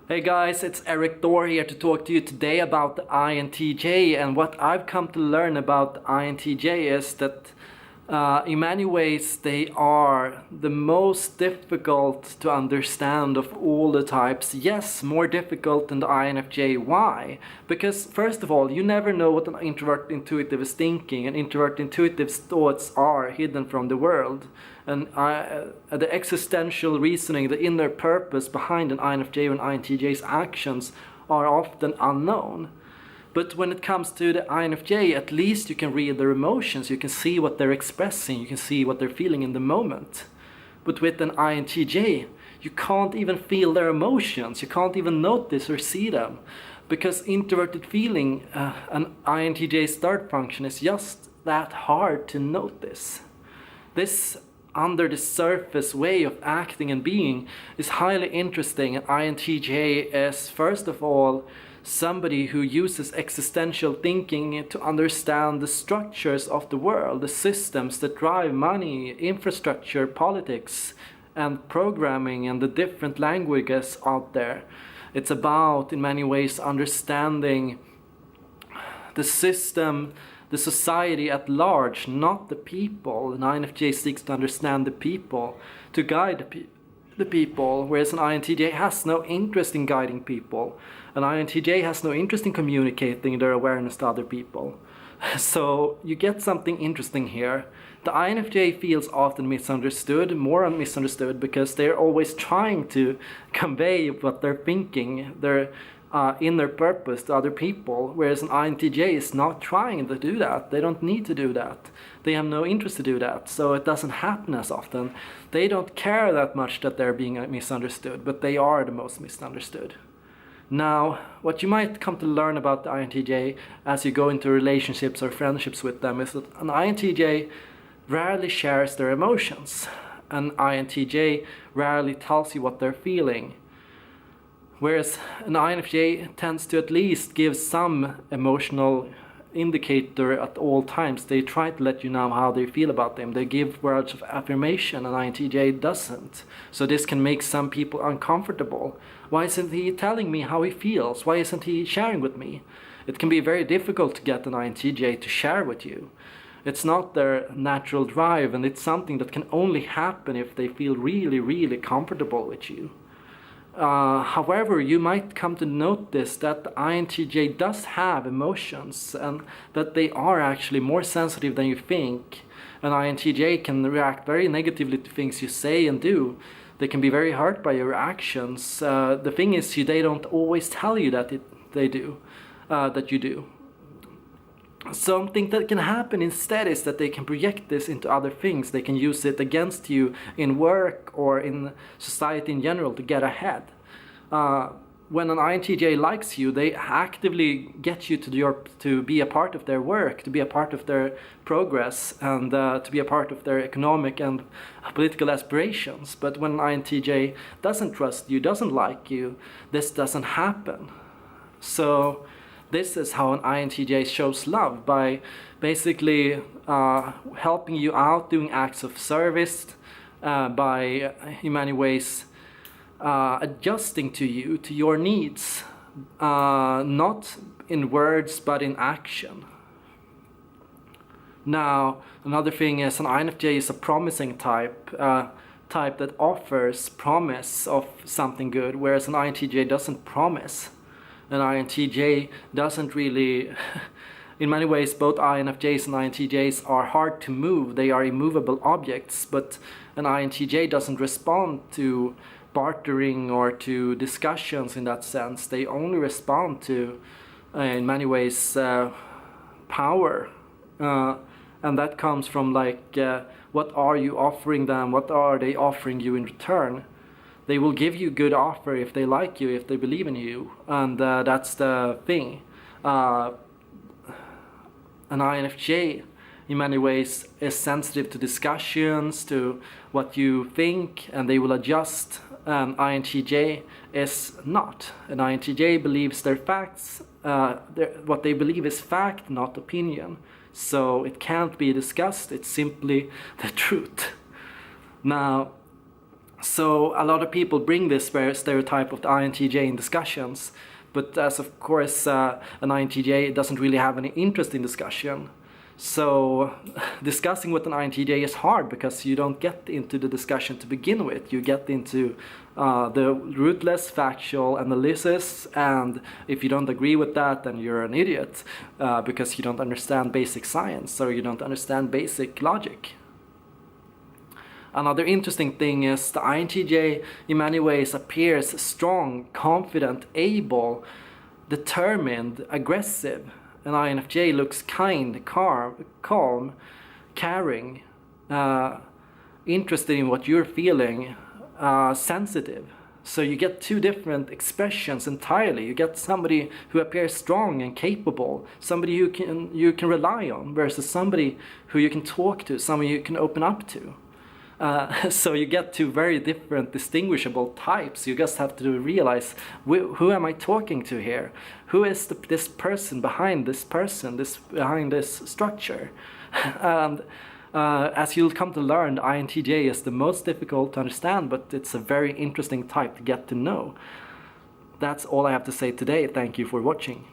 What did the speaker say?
Hey guys, it's Erik Thor here to talk to you today about the INTJ, and what I've come to learn about the INTJ is that in many ways they are the most difficult to understand of all the types. Yes, more difficult than the INFJ. Why? Because first of all, you never know what an introvert intuitive is thinking, and introvert intuitive's thoughts are hidden from the world. And the existential reasoning, the inner purpose behind an INFJ and INTJ's actions are often unknown. But when it comes to the INFJ, at least you can read their emotions, you can see what they're expressing, you can see what they're feeling in the moment. But with an INTJ, you can't even feel their emotions, you can't even notice or see them. Because introverted feeling, an INTJ's third function, is just that hard to notice. This under the surface way of acting and being is highly interesting, and INTJ is first of all somebody who uses existential thinking to understand the structures of the world, the systems that drive money, infrastructure, politics, and programming, and the different languages out there. It's about, in many ways, understanding the system, the society at large, not the people. An INFJ seeks to understand the people, to guide the people, whereas an INTJ has no interest in guiding people. An INTJ has no interest in communicating their awareness to other people. So you get something interesting here. The INFJ feels often misunderstood, more misunderstood, because they're always trying to convey what they're thinking, their inner purpose to other people, whereas an INTJ is not trying to do that. They don't need to do that. They have no interest to do that, so it doesn't happen as often. They don't care that much that they're being misunderstood, but they are the most misunderstood. Now, what you might come to learn about the INTJ as you go into relationships or friendships with them is that an INTJ rarely shares their emotions. An INTJ rarely tells you what they're feeling. Whereas an INFJ tends to at least give some emotional indicator at all times. They try to let you know how they feel about them. They give words of affirmation, and INTJ doesn't. So this can make some people uncomfortable. Why isn't he telling me how he feels? Why isn't he sharing with me? It can be very difficult to get an INTJ to share with you. It's not their natural drive, and it's something that can only happen if they feel really, really comfortable with you. However, you might come to notice that the INTJ does have emotions, and that they are actually more sensitive than you think. An INTJ can react very negatively to things you say and do. They can be very hurt by your actions. The thing is, they don't always tell you that that you do. Something that can happen instead is that they can project this into other things. They can use it against you in work or in society in general to get ahead. When an INTJ likes you, they actively get you to be a part of their work, to be a part of their progress, and to be a part of their economic and political aspirations. But when an INTJ doesn't trust you, doesn't like you, this doesn't happen. So this is how an INTJ shows love, by basically helping you out, doing acts of service, by in many ways adjusting to you, to your needs, not in words but in action. Now, another thing is an INFJ is a promising type that offers promise of something good, whereas an INTJ doesn't promise. An INTJ doesn't really, in many ways, both INFJs and INTJs are hard to move. They are immovable objects, but an INTJ doesn't respond to bartering or to discussions in that sense. They only respond to, in many ways, power. And that comes from what are you offering them? What are they offering you in return? They will give you good offer if they like you, if they believe in you, and that's the thing. An INFJ, in many ways, is sensitive to discussions, to what you think, and they will adjust. An INTJ is not. An INTJ believes their facts, what they believe is fact, not opinion. So it can't be discussed, it's simply the truth. Now, So a lot of people bring this stereotype of the INTJ in discussions, but as of course an INTJ doesn't really have any interest in discussion. So discussing with an INTJ is hard because you don't get into the discussion to begin with. You get into the rootless factual analysis, and if you don't agree with that, then you're an idiot because you don't understand basic science or you don't understand basic logic. Another interesting thing is the INTJ in many ways appears strong, confident, able, determined, aggressive. An INFJ looks kind, calm, caring, interested in what you're feeling, sensitive. So you get two different expressions entirely. You get somebody who appears strong and capable, somebody you can rely on, versus somebody who you can talk to, somebody you can open up to. So you get two very different distinguishable types. You just have to realize, who am I talking to here? Who is this person behind this person, behind this structure? And as you'll come to learn, INTJ is the most difficult to understand, but it's a very interesting type to get to know. That's all I have to say today. Thank you for watching.